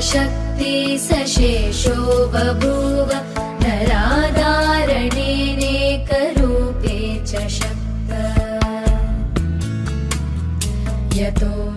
शक्ति सशेषो बभूव नराधारणेनेकरूपे च शक्त यतो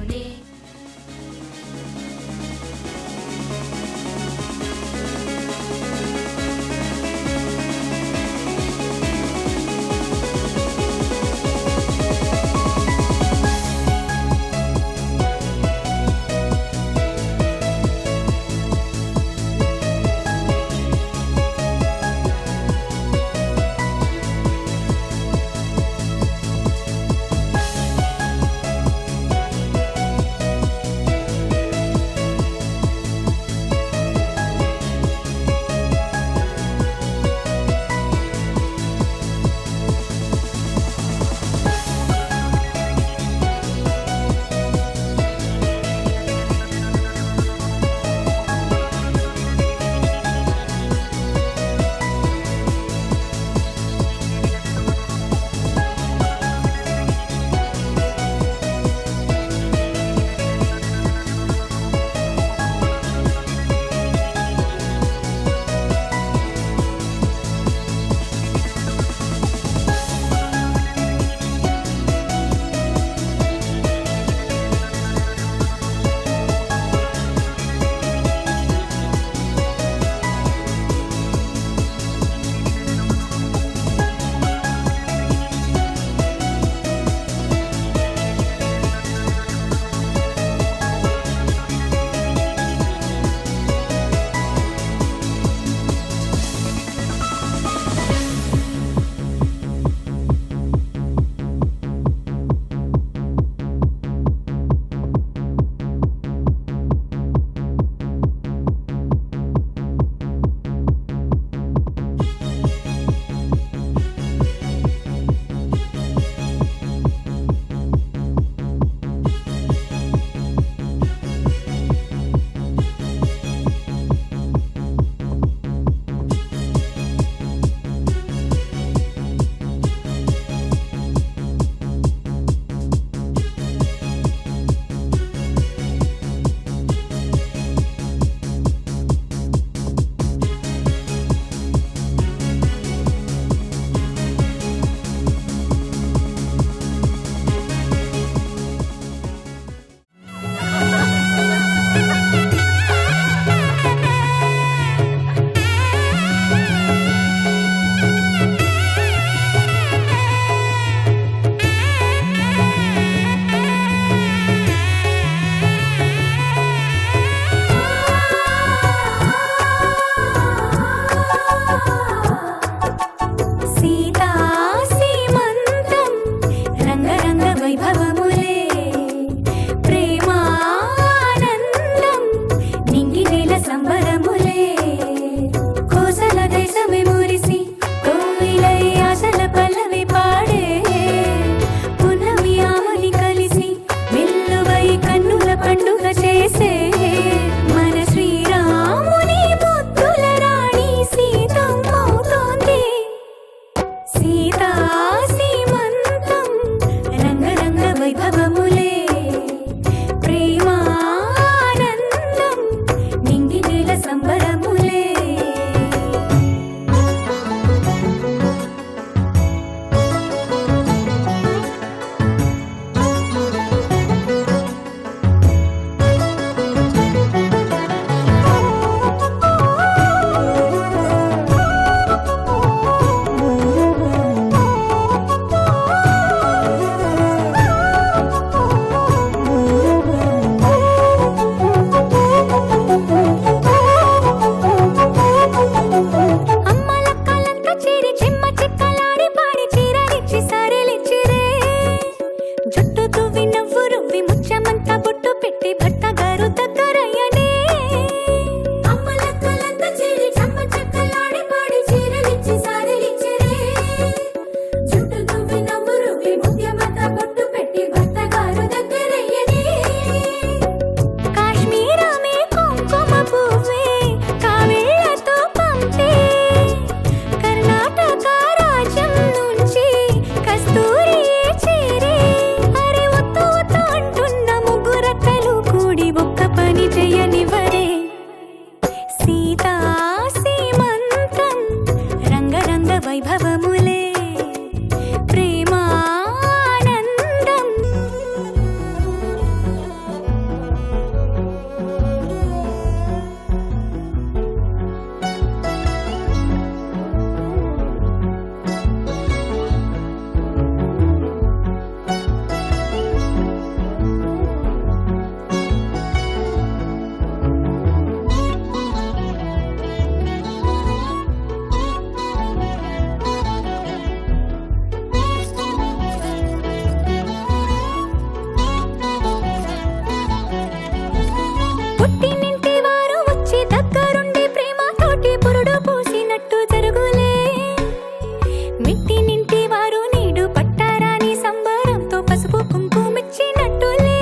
పసుపు కుంకుమిచ్చినట్టులే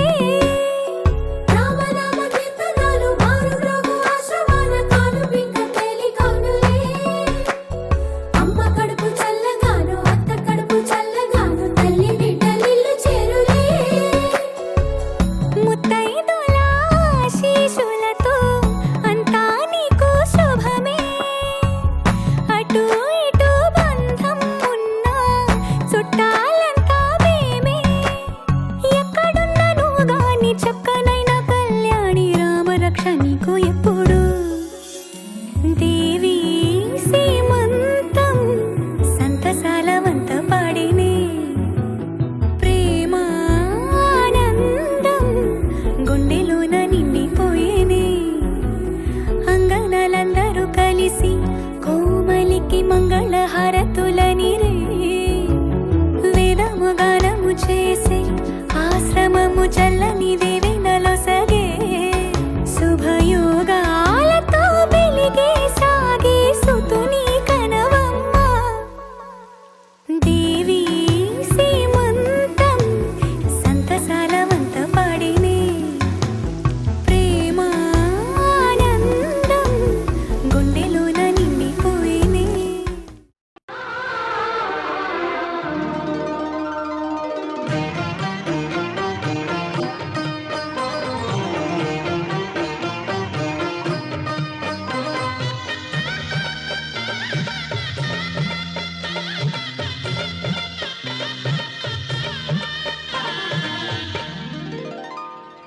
రామ రామ కీర్తనాలు మారు రోగు ఆశ్రమాన కాను పింక తేలి కానులే అమ్మ కడుపు చల్లగాను అత్త కడుపు చల్లగాను తల్లి బిడ్డలిల్లు చేరులే ముత్తైదుల ఆశీస్సులతో అంతా నీకు శుభమే అటు ఇటు బంధం ఉన్నా చుట్టాలంతా మేమే ఎక్కడున్నా నువ్వు గాని చక్కనైన కళ్యాణి రామరక్ష నీకు ఎప్పుడు దేవి సీమంతం సంతసాల వంత పాడినే ప్రేమ ఆనందం గుండెలోన నిండిపోయేనే అంగనలందరూ కలిసి కోమలికి మంగళ హారతులని రే వేదము గానము చేసే ఆశ్రమము చల్లని దేవెనలో సగే శుభయోగాలతో వెలిగే సాగే సుతుని కనవమ్మ దేవి సీమంతం సంతసాల వంత పాడినే ప్రేమ ఆనందం గుండెలోన నిండిపోయినే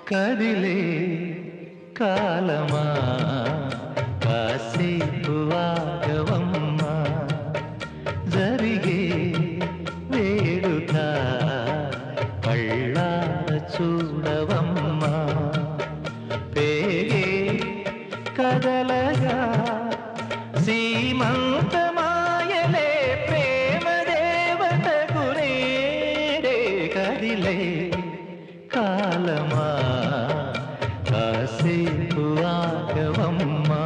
కదిలే కాలమా కాసేపు ఆగవమ్మా జరిగే వేడుక కళ్ళార చూడవమ్మా పేగే కదలగా సీమంతమాయలే ప్రేమ దేవతకు రేడే కదిలే కాలమా కాసేపు ఆగవమ్మా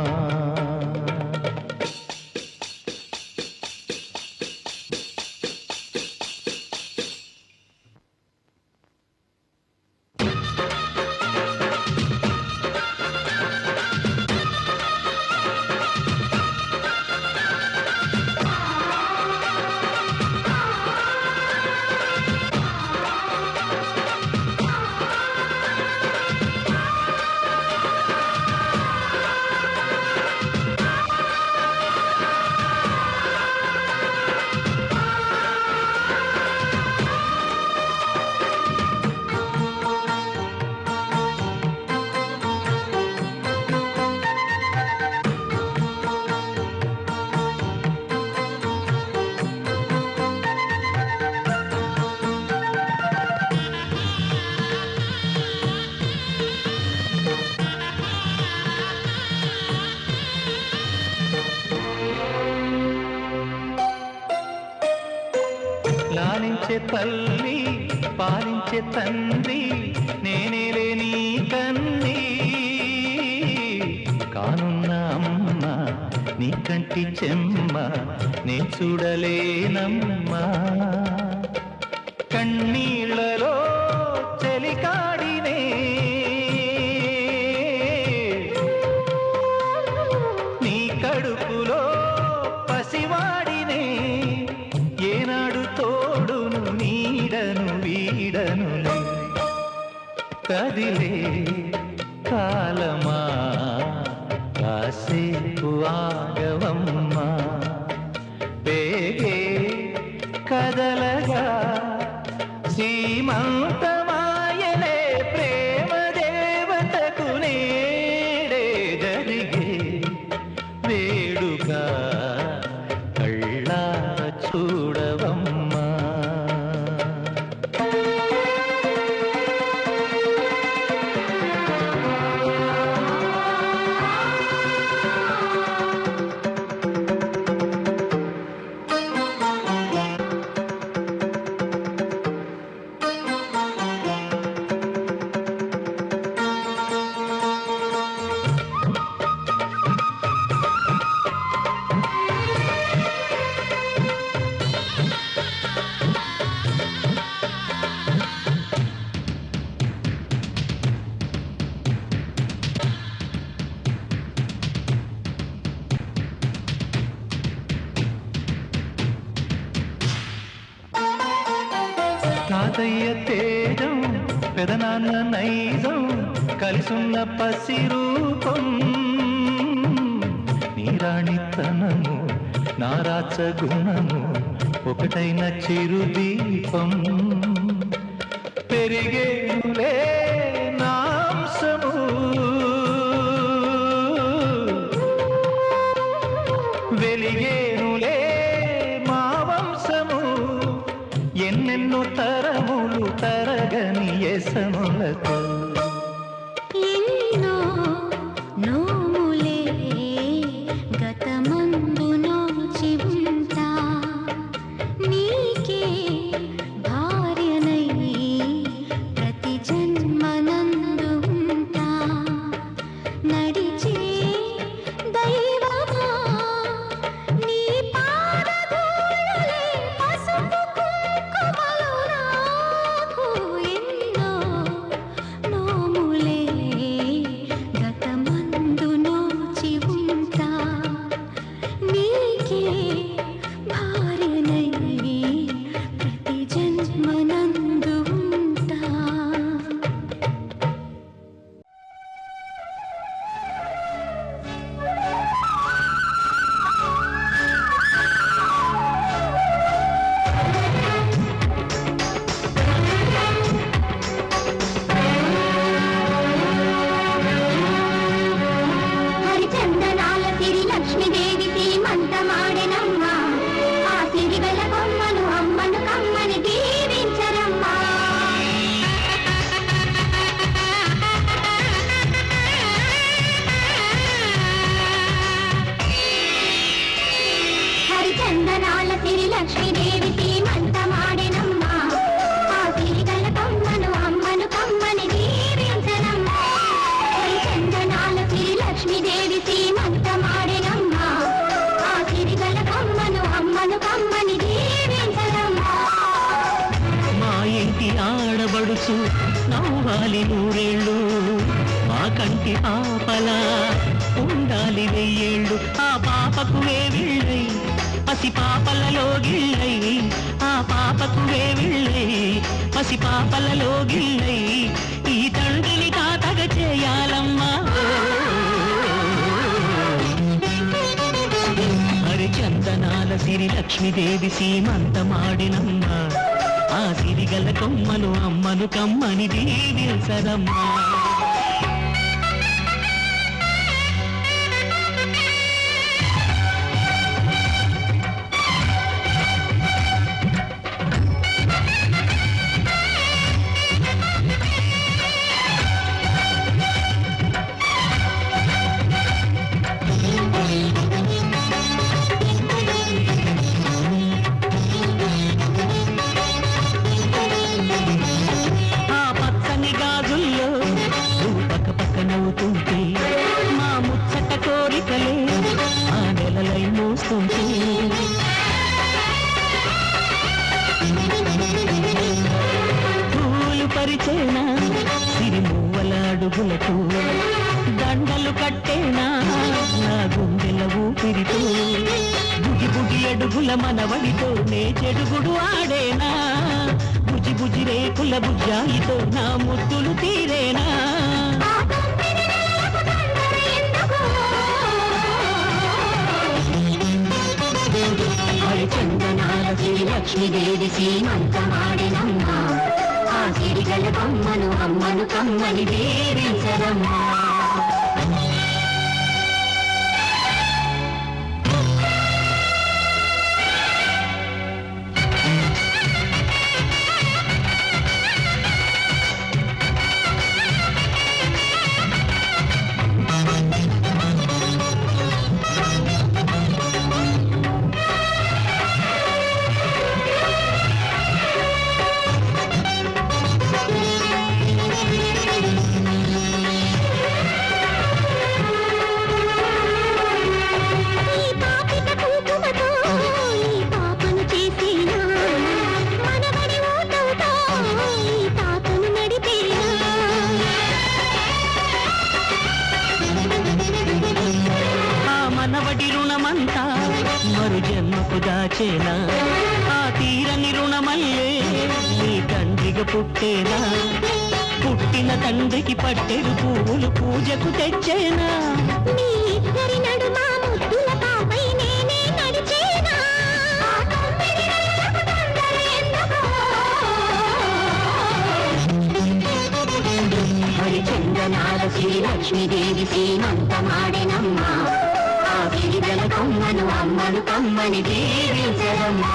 లాలించే తల్లి పాలించే తండ్రి నేనేలే నీ కన్ని కానున్న అమ్మ నీ కంటి చెమ్మ నే చూడలేనమ్మా కన్నీళ్లలో చెలికాడినే నీ కడుపులో పసివాడినే ఏనాడు తోడును నీడను వీడను కదిలే కాలమా కాసేపు ఆగవమ్మా పేగే కదలగా సీమంతమాయలే ప్రేమ దేవతకు నేడే జరిగే వేడుక కళ్ళార చూడవమ్మా తేజం పెదనాన్న నైజం కలిసున్న పసి రూపం నీరాణితనము నారాచ గుణము ఒకటైన చిరుదీపం పెరిగేనులే నాంసము వెలిగేనులే మా వంశము ఎన్నెన్నో తరములు తరగని ఎసములతో ఎన్నో నోములే గతమందు నోచి ఉంటా నీకే భార్యనై ప్రతి జన్మనందు ఉంటా నడిచే దైవమా నీ పాదధూళిలే పసుపు కుంకుమలు నాకు ఎన్నో నోములే గతమందు నోచి ఉంటా నీకే భార్యనై ప్రతి జన్మనందు ఉంటా హరిచందనాల సిరి లక్ష్మీదేవి శ్రీమంతమాడెనమ్మ ఆ సిరిగల కొమ్మను అమ్మను కమ్మని దీవించరమ్మా హరిచందనాల సిరి లక్ష్మీదేవి శ్రీమంతమాడెనమ్మ ఆ సిరిగల కొమ్మను అమ్మను కమ్మని దీవించరమ్మా హరిచందనాల సిరి లక్ష్మీదేవి శ్రీమంతమాడెనమ్మ ఆ సిరిగల కొమ్మను అమ్మను కమ్మని దీవించరమ్మా మా ఇంటి ఆడబడుచు నవ్వాలి నూరేళ్ళు మా కంటి పాపలా ఉండాలి వెయ్యేళ్ళు ఆ పాపకు వేవిళ్ళై పసి పాపలలో గిళ్ళై ఆ పాపకు వేవిళ్ళై పసి పాపలలో గిళ్ళై ఈ తండ్రిని తాతగ చేయాలమ్మా హరిచందనాల సిరి లక్ష్మీదేవి సీమంతమాడినమ్మ ఆ సిరిగల కొమ్మను అమ్మను కమ్మని దీవించరమ్మా ఆ పచ్చని గాజుల్లో నువ్వు పక్క పక్క నవ్వుతుంటే మా ముచ్చట కోరికలే ఆ నెలలై మోస్తుంటే పూలు పరిచేనా సిరిమువ్వల అడుగులకు దండలు కట్టేనా నా గుండెల ఊపిరితో బుగి బుగి అడుగుల మనవడితో నే చెడుగుడు ఆడేనా బుజి బుజి రేకుల బుజ్జాయితో నా ముద్దులు తీరేనా హరిచందనాల సిరి లక్ష్మీదేవి సీమంతమాడెనమ్మ ఆ సిరిగల కొమ్మను అమ్మను కమ్మని దీవించరమ్మా దాచేనా ఆ తీరని రుణమల్లే నీ తండ్రిగా బిడ్డగా పుట్టేనా, పుట్టిన తండ్రికి పట్టెడు పువ్వులు పూజకు తెచ్చేనా, మీ ఇద్దరి నడుమ ముద్దుల పాపై నేనే నడిచేనా, హరిచందనాల శ్రీ లక్ష్మీదేవి సీమంతమాడెనమ్మా, ఆ సిరిగల కొమ్మను అమ్మను కమ్మని దీవించరమ్మా.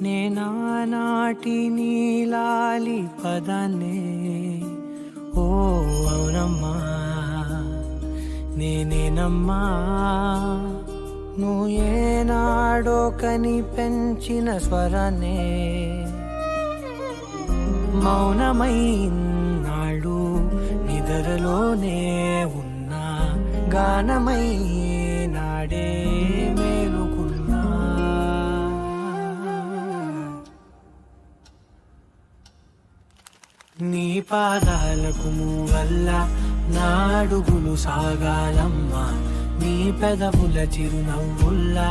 నేనానాటి నీలాలి పదాన్నే, ఓ అవునమ్మా నేనేనమ్మా, నువ్వు ఏనాడో కని పెంచిన స్వరాన్నే, మౌనమై నాడు నిద్రలోనే ఉన్నా, గానమై నాడే మేలుకున్నా. నీ పాదాలకు వల్ల నాడుగులు సాగాలమ్మా, నీ పెదవుల చిరునవ్వుల్లా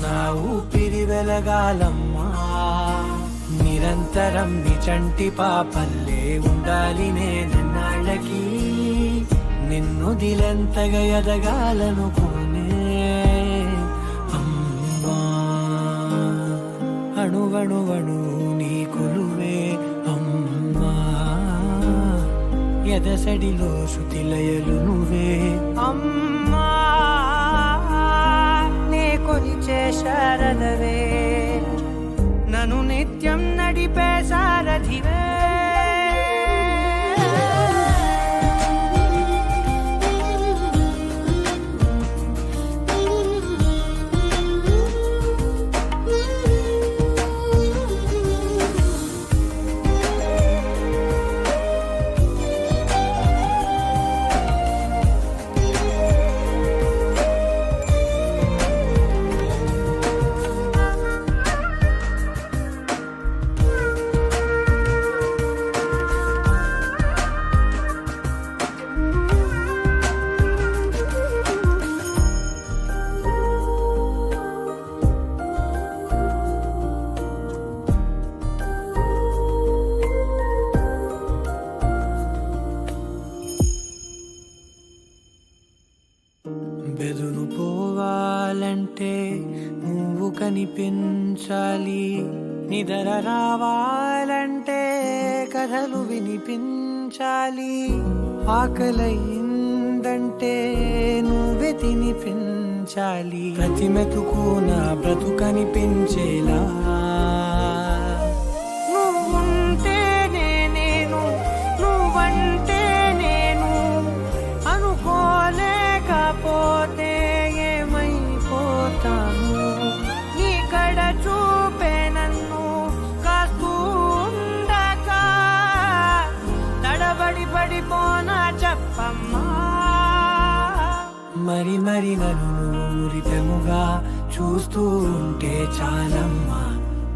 నా ఊపిరి వెలగాలమ్మా. నిరంతరం నీ చంటి పాపల్లే ఉండాలి నేనన్నాళ్ళకి, నిన్ను దిలెంతగా ఎదగాలనుకోనే అమ్మా. అణువణువణు నీ కొలువే అమ్మా, ఎదసడిలో శృతిలయలు నువ్వే అమ్మా, నే కొలిచే శారదవే, నన్ను నిత్యం నడిపే సారథివే. బెదురు పోవాలంటే నువ్వు కనిపించాలి, నిద్ర రావాలంటే కథలు వినిపించాలి, ఆకలైందంటే నువ్వే తినిపించాలి, ప్రతి మెతుకు నా బ్రతుకనిపించేలా. నువ్వుంటేనే నేను, నువ్వంటే నేను, అనుకోలేకపోతే ఏమైపోతాను, నీ కడ చూపే నన్ను కాస్తూ ఉండగా తడబడి పడిపోనా చెప్పమ్మా. మరి మరి నన్ను ఊరితెముగా చూస్తూ ఉంటే చాలమ్మా,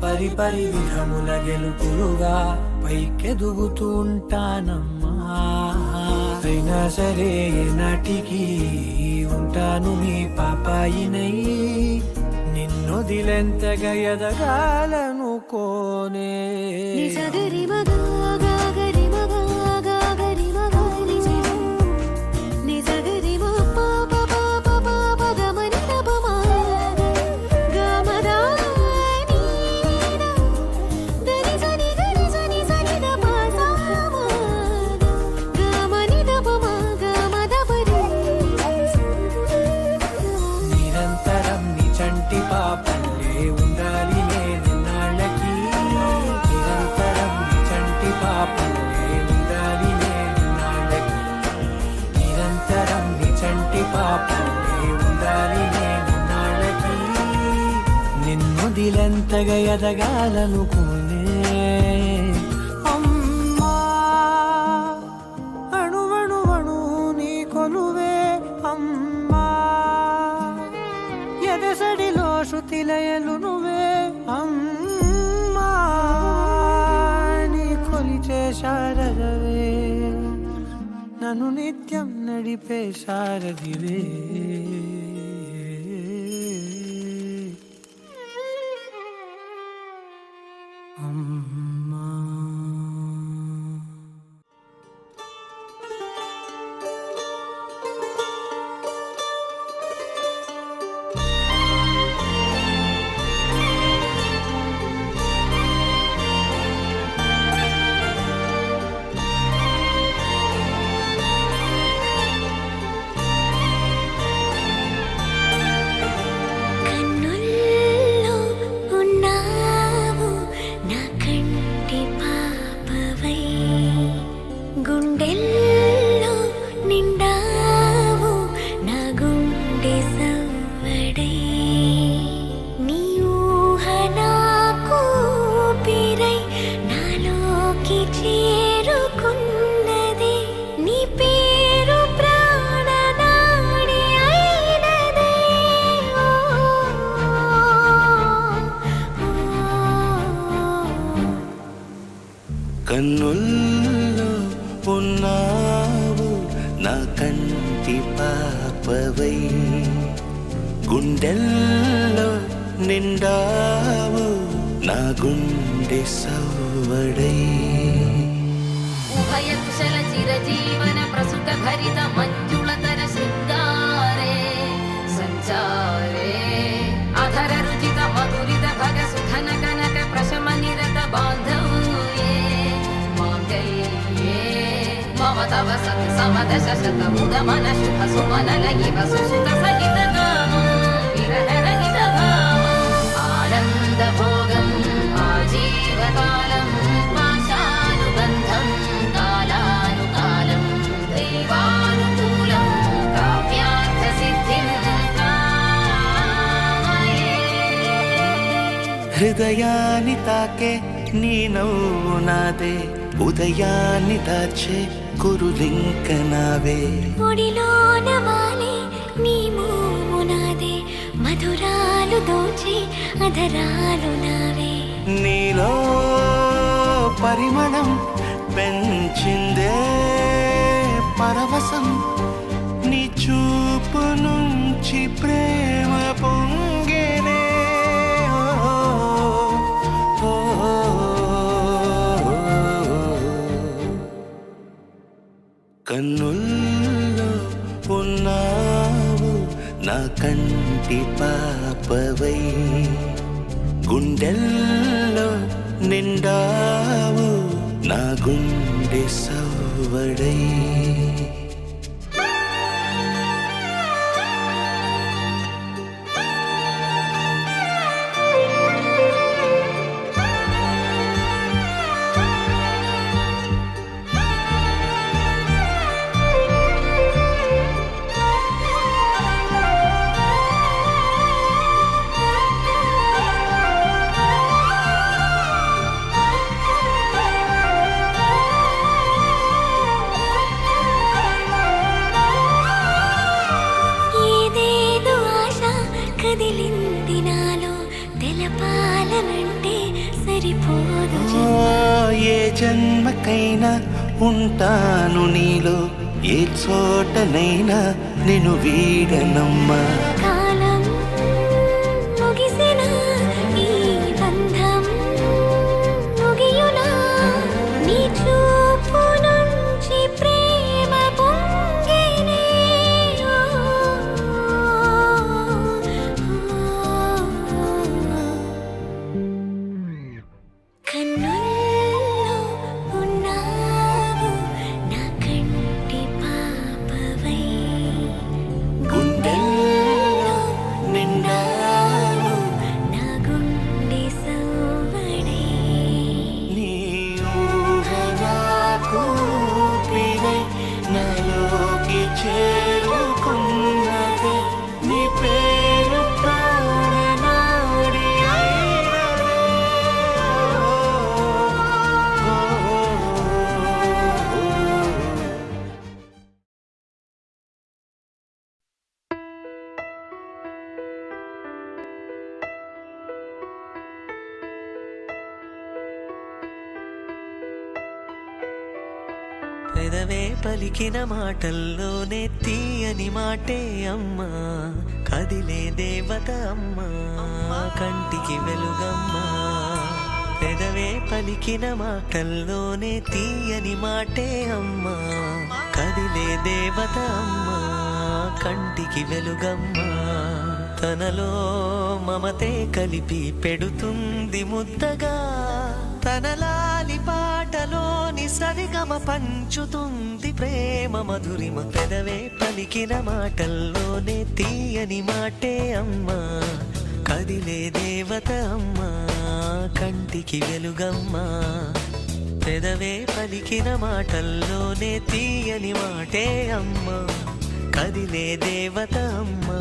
పరి పరి విధముల గెలుపులుగా పైకెదుగుతూ ఉంటానమ్మా. అయినా సరే నాటికి ఉంటాను నీ పాపాయినై, నిన్నొదిలెంతగా ఎదగాలనుకోనే. నిజగరి మగా గాగరి మగా గాగరి మగా నిజ నిజగరి మ పాప పాప పాప గమని దబమా గమదా నీనా దరి సని గరి సని సని దప సామా గమని దబమా గమదబరి. నిరంతరం నీ చంటి పాపల్లే ఉండాలి నేనన్నాళ్ళకి, నిరంతరం నీ చంటి నదిలెంతగా ఎదగాలనుకోనే అమ్మా అణువణువణు నీ కొలువే అమ్మా ఎదసడిలో శృతిలయలు నువ్వే అమ్మా నీ కొలిచే శారదవే నన్ను నిత్యం నడిపే శారదివే అమ్మా కన్నుల్లో ఉన్నావు నా కంటి పాపవై గుండెల్లో నిండావు నా గుండె సవ్వడై నీ ఊహ నాకు ఊపిరై నాలోకి చేరుకున్నది నీ పేరు ప్రాణనాడి అయినదే కన్నుల్లో ఉన్నావు నా కంటి పాపవై గుండెల్లో నిండావు నా గుండె సవ్వడై ఉభయ కుశల చిరజీవన ప్రసుక భరిత మంజుళతర శృంగారే సంచారే అధర రుచిత మధురిత భగ సుధన కనక ప్రశమ నిరత బాంధవ్యే మాంగళ్యే మమ తవ సత్ సమదశ శత ముదమన శుభ సుమనల ఇవ సుసుత సహిత కామం విరహ రహిత భావం ఆనంద భోగం ఆజీవకాలం పాశానుబంధం కాలానుకాలం దైవానుకూలం కావ్యార్థ సిద్ధిం కామయే హృదయాన్ని తాకే నీ నవ్వు నాదే ఉదయాన్ని దాచే కురులింక నావే ఒడిలోన వాలే నీ మోము నాదే మధురాలు దోచే అధరాలు నావే నీలో పరిమళం పెంచిందే పరవశం నీ చూపు నుంచి ప్రేమ పొంగేనే ఓ, ఓ, ఓ. కన్నుల్లో ఉన్నావు నా కంటి పాపవై గుండెల్లో నిండావు నా గుండె సవ్వడై ఏదేదో ఆశ కదిలింది నాలో తెలపాలనంటే సరిపోదు ఏ జన్మకైనా ఉంటాను నీలో ఏ చోటనైనా నిన్ను వీడనమ్మా కాలం ముగిసిన ఈ బంధం ముగియునా నీ చూపు నుంచి ప్రేమ పొంగేనే కన్నుల్లో ఉన్నావు నా కంటి పాపవై గుండెల్లో పెదవే పలికిన మాటల్లోనే తీయని మాటే అమ్మా కదిలే దేవత అమ్మా కంటికి వెలుగమ్మా పెదవే పలికిన మాటల్లోనే తీయని మాటే అమ్మా కదిలే దేవత అమ్మా కంటికి వెలుగమ్మా తనలో మమతే కలిపి పెడుతుంది ముద్దగా తనలాలి పాటలోని సరిగమ పంచుతుంది ప్రేమ మధురిమ పెదవే పలికిన మాటల్లోనే తీయని మాటే అమ్మా కదిలే దేవత అమ్మా కంటికి వెలుగమ్మా పెదవే పలికిన మాటల్లోనే తీయని మాటే అమ్మా కదిలే దేవత అమ్మా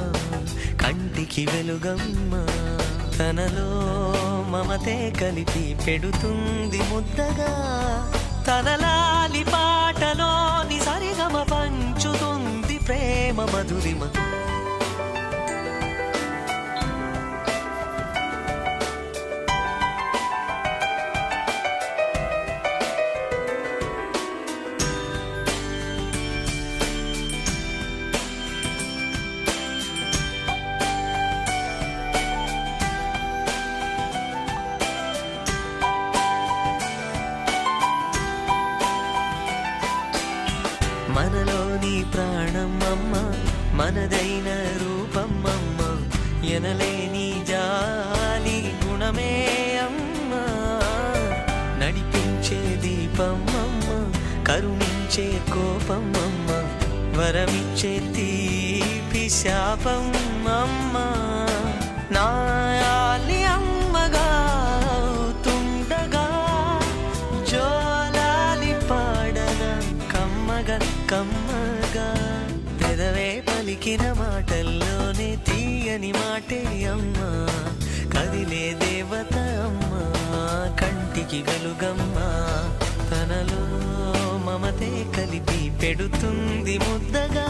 కంటికి వెలుగమ్మా తనలో మమతే కలిపి పెడుతుంది ముద్దగా తనలాలి పాటలోని సరిగమ పంచుతుంది ప్రేమ మధురిమ మనలోని ప్రాణమమ్మ మనదైన రూపమ్మమ్మ ఎనలేని జాలి గుణమే అమ్మ నడిపించే దీపమ్మమ్మ కరుణించే కోపమ్మమ్మ వరమిచ్చే తీపి శాపమ్మమ్మ నాయాలి అమ్మగా తుండగా జోలాలి పాడగా కమ్మగా పెదవే పలికిన మాటల్లోనే తీయని మాటే అమ్మా కదిలే దేవత అమ్మా కంటికి వెలుగమ్మా తనలో మమతే కలిపి పెడుతుంది ముద్దగా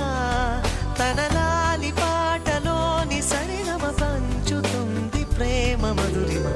తనలాలి పాటలోని సరిగమ పంచుతుంది ప్రేమ మధురిమ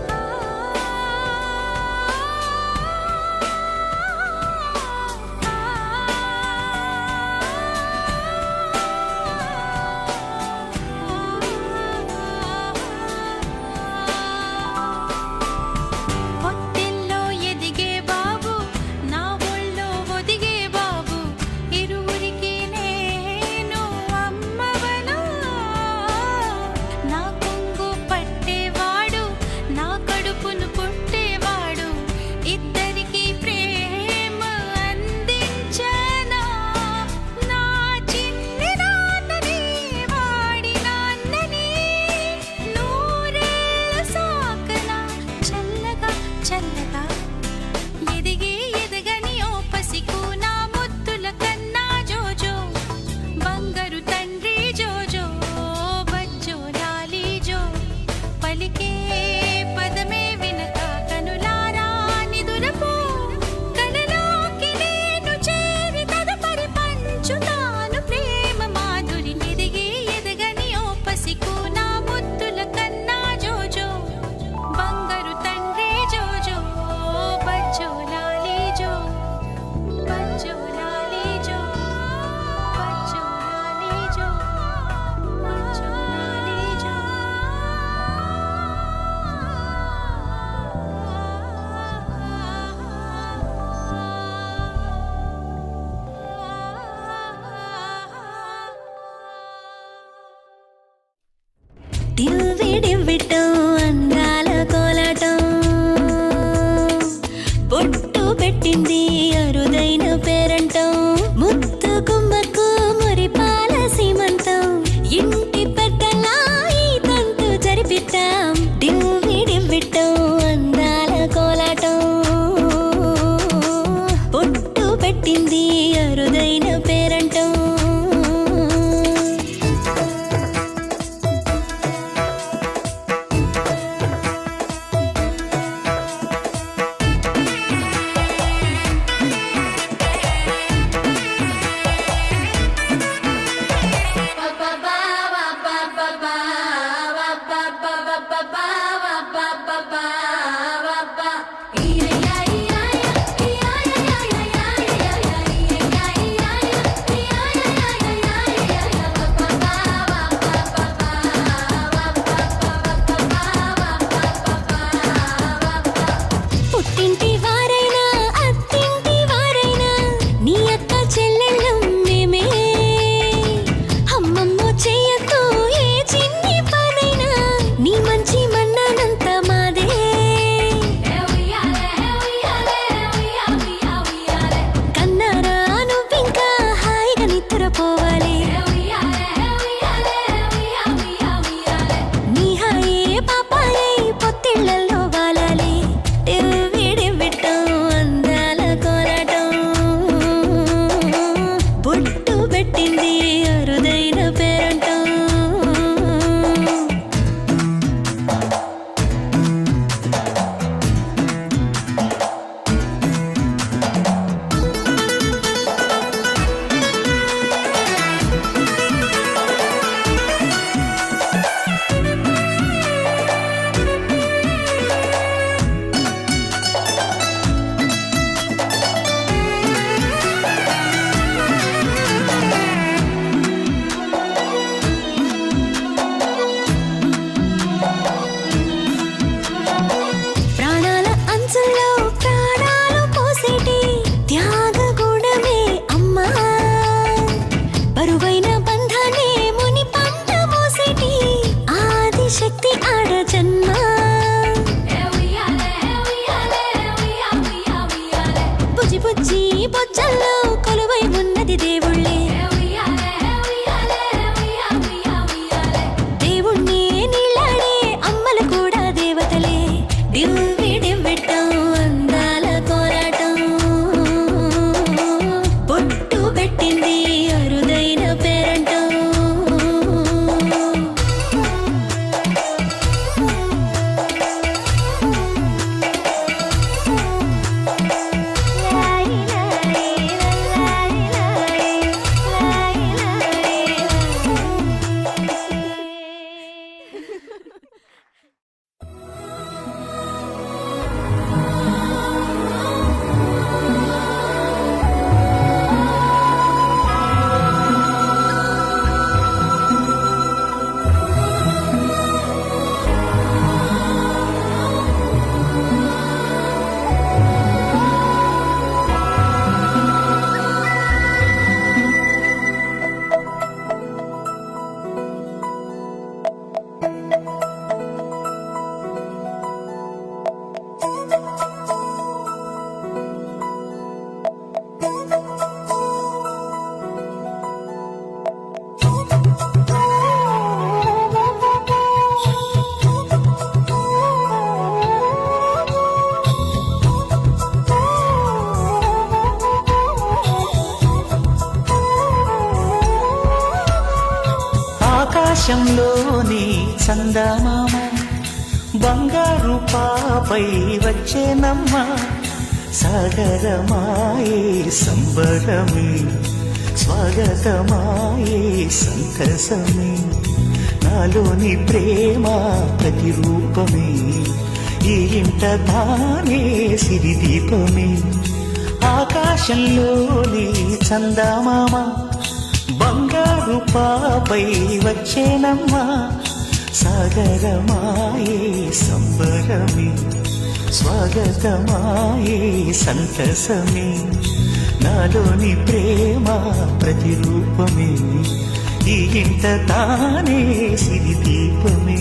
డివ్విడివ్విటం అందాల కోలాటం బొట్టు పెట్టింది అరుదైన పేరంటం ముత్తు కుమ్మకు మురిపాల సీమంతం ఇంటి పెద్దలా ఈ తంతు జరిపిద్దాం డివ్విడివ్విటం అందాల కోలాటం బొట్టు పెట్టింది అరుదైన పేరంటం పెట్టింది అరుదైన పేరంటం ప్రాణాల అంచుల్లో ప్రాణాలు పోసేటి త్యాగగుణమే అమ్మా బరువైన బంధాన్ని ముని పంట మోసేటి ఆదిశక్తి ఆడ జన్మ బుజ్జి బుజ్జి బొజ్జల్లో కొలువై ఉన్నది దేవుళ్ళే దేవుణ్ణి నీళ్ళాడే అమ్మలు కూడా దేవతలే దివ్వి దివ్వెట్టం అందాల కోరాటం పొట్టు పెట్టింది అరుదైన పేరంటం ఆకాశంలోని చందమామ బంగారు పాపై వచ్చేనమ్మ సాగరమాయే సంబరమే స్వాగతమాయే సంతసమే నాలోని ప్రేమ ప్రతిరూపమే ఈ ఇంట తానే సిరిదీపమే ఆకాశంలోని చందమామ బంగారు పాపై వచ్చేనమ్మా సాగరమాయే సంబరమే స్వాగతమాయే సంతసమే నాలోని ప్రేమ ప్రతిరూపమే ఈ ఇంట తానే సిరిదీపమే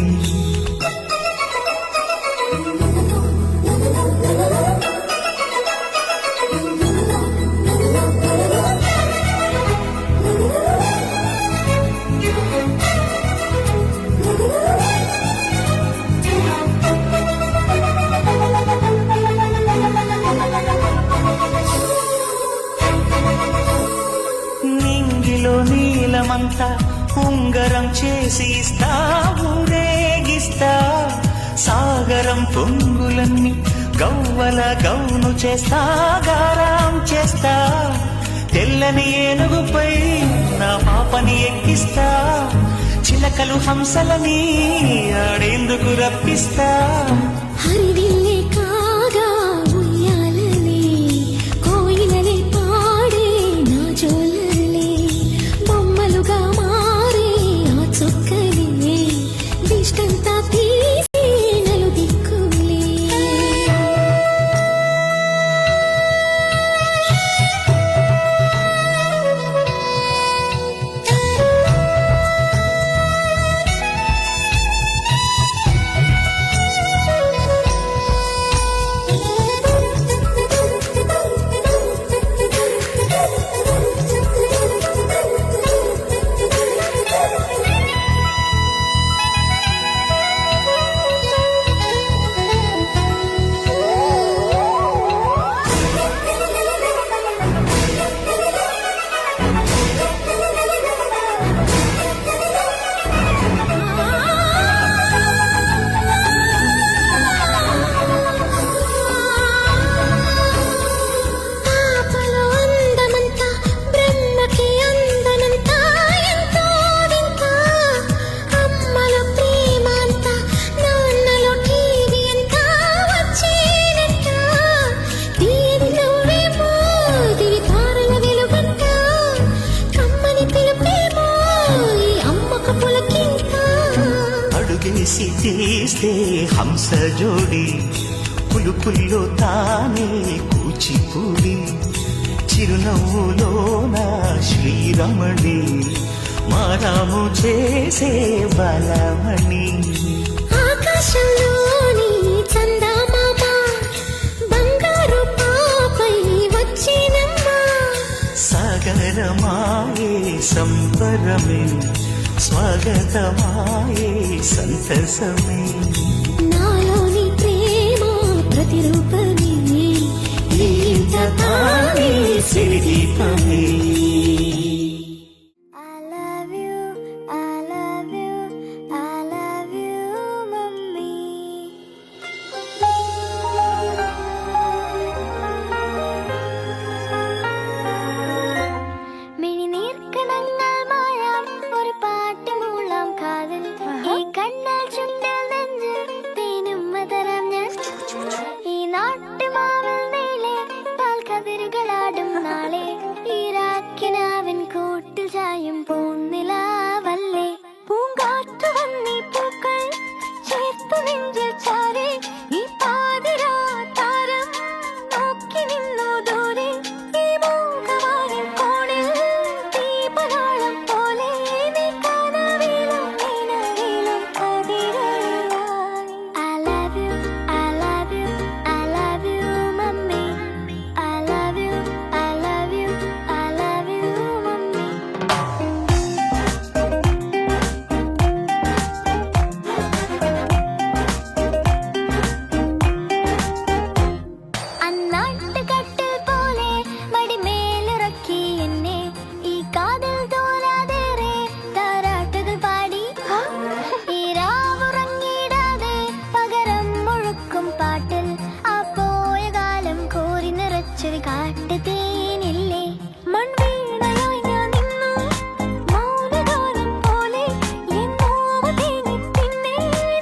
నీలమంతా ఉంగరం చేసి ఇస్తా ఊరేగిస్తా సాగరం పొంగులన్నీ గవ్వల గౌను చేస్తా గారం చేస్తా తెల్లని ఏనుగుపై నా పాపని ఎక్కిస్తా చిలకలు హంసలని ఆడేందుకు రప్పిస్తా హరివిల్లే కాగా ఉయ్యాలలే కోయిలలే పాడే నా జోలలే బొమ్మలుగా మారే ఆ చుక్కలే దిష్టంతా తీసి నలుదిక్కులే తీసి తీస్తే హంస జోడి పులుపుల్లో తానే కూచిపూడి చిరునవ్వులోన శ్రీరమణి మారాము చేసే బలమణి ఆకాశంలోని చందమామ బంగారు పాపై వచ్చినమ్మా సాగరమాయే సంబరమే స్వాగతమాయే సంతసమే నాలోని ప్రేమ ప్రతిరూపమే ఈ ఇంట తానే సిరిదీపమే I love you, I love you, I love you, mummy. മിഴിനീർക്കണങ്ങൾ മായാം ഒരു പാട്ട് മൂളാം കാതിൽ ഈ കണ്ണൽ ചുണ്ടിൽ നെഞ്ചിൽ തേനും മതരാം ഞാൻ ഈ നാട്ടുമാവിൽ നീളെ പാൽക്കതിരുകളാടും നാളെ ഈ രാക്കിനാവിൻ കൂട്ടിൽ ചായും പൂന്നിലാവല്ലേ പൂങ്കാറ്റു വന്നീ പൂക്കൾ ചേർത്തു നെഞ്ചിൽ ചാരെ ഈ പാതിരാ താരം നോക്കി നിന്നു ദൂരെ ഈ മൂകവാനിൽ കോണിൽ ദീപനാളം പോലെ നീ കനവിലും നിലവിലും കതിരായി I love you, I love you, I love you, mummy. I love you, I love you, I love you, mummy. അന്നാട്ടുകട്ടിൽ പോലെ മടിമേലിറക്കി എന്നെ ഈ കാതിൽ തോരാതേറെ താരാട്ടുകൾ പാടി ഈ രാവുറങ്ങിടാതെ പകരം മുഴുക്കും പാട്ടിൽ ആ പോയ കാലം കോരി നിറച്ചൊരു കാട്ടു തേനില്ലേ മൺവീണയായി ഞാൻ നിന്നു മൗനഗാനം പോലെ എന്നോവ തേങ്ങി പിന്നെ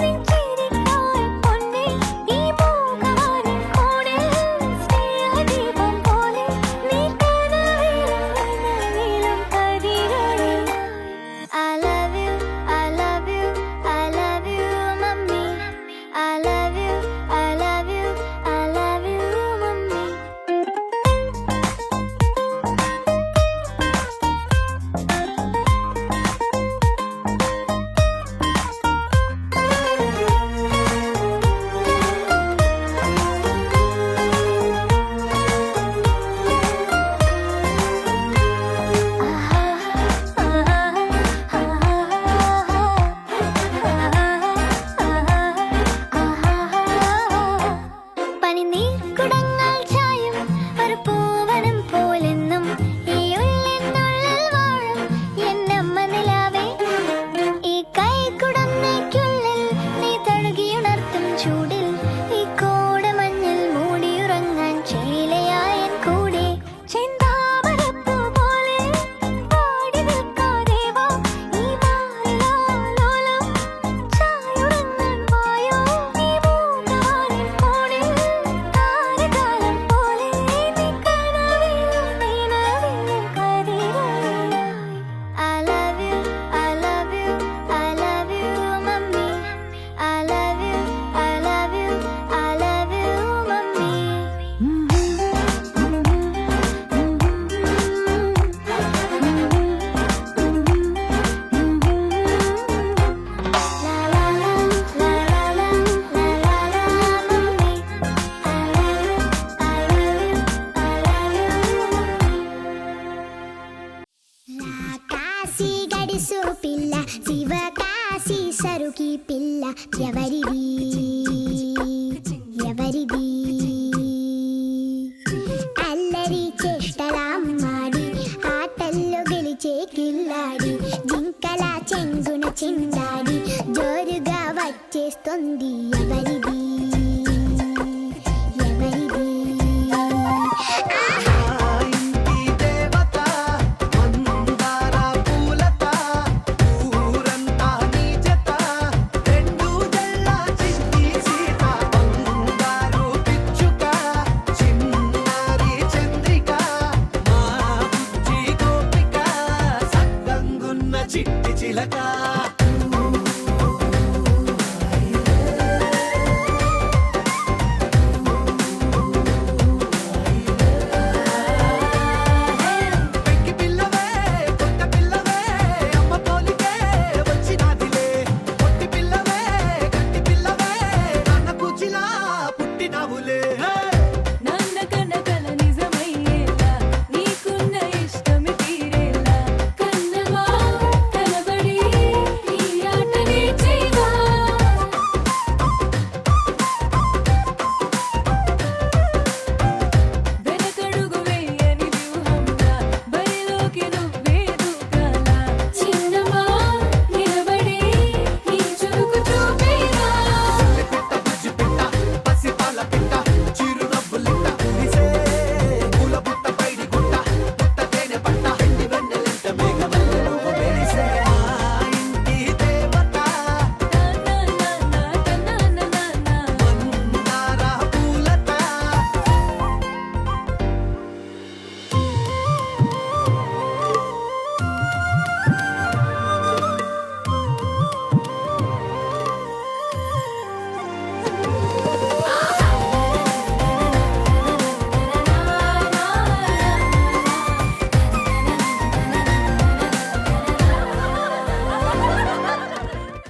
നെഞ്ചിരിക്കാൽ പൊന്നെ ഈ മൂകവാനിൽ കോണിൽ സ്നേഹദീപം പോലെ നീ കനവിലും നിലവിലും കതിരായി I love you, I love you, I love you, mummy. I love you, I love you, I love you, mummy. പനിനീർക്കുടങ്ങൾ ചായും ഒരു പൂവനം പോലെന്നും ഈ ഉള്ളിനുള്ളിൽ വാഴും എന്നമ്മ നിലാവേ ഈ കൈക്കുടന്നയ്ക്കുള്ളിൽ നീ തഴുകിയുണർത്തും ചൂടിൽ ഈ കോടമഞ്ഞിൽ മൂടിയുറങ്ങാൻ ചേലയായൻ കൂടെ ചെന്താമരപ്പൂ പോലെ പാടി നിൽക്കാതെ വാ ഈ മാറിലാലോലം ചായുറങ്ങാൻ വായോ ഈ മൂകവാനിൽ കോണിൽ താരകാലം പോലെ നീ കനവിലും നിലവിലും കതിരായി I love you, I love you, I love you, mummy. I love you, I love you, I love you, mummy. La la la, la la la, la la la, mummy. I love you, I love you, I love you, mummy. Kashi గడిసు పిల్ల శివ కాశీ సరుకి పిల్ల ఎవరిది ఎవరిది అల్లరి చేష్టలామ్మాడి ఆటల్లో గెలిచే కిల్లాడి జింకల చెంగున చిందాడి జోరుగా వచ్చేస్తుంది ఎవరిది ఎవరిది ఇంటి దేవత మందార పూలత ఊరంతా నీ జత రెండు జల్ల చిట్టి సీత బంగారు పిచ్చుక చిన్నారి చంద్రిక మా బుజ్జి గోపిక సక్కంగున్న చిట్టి చిలక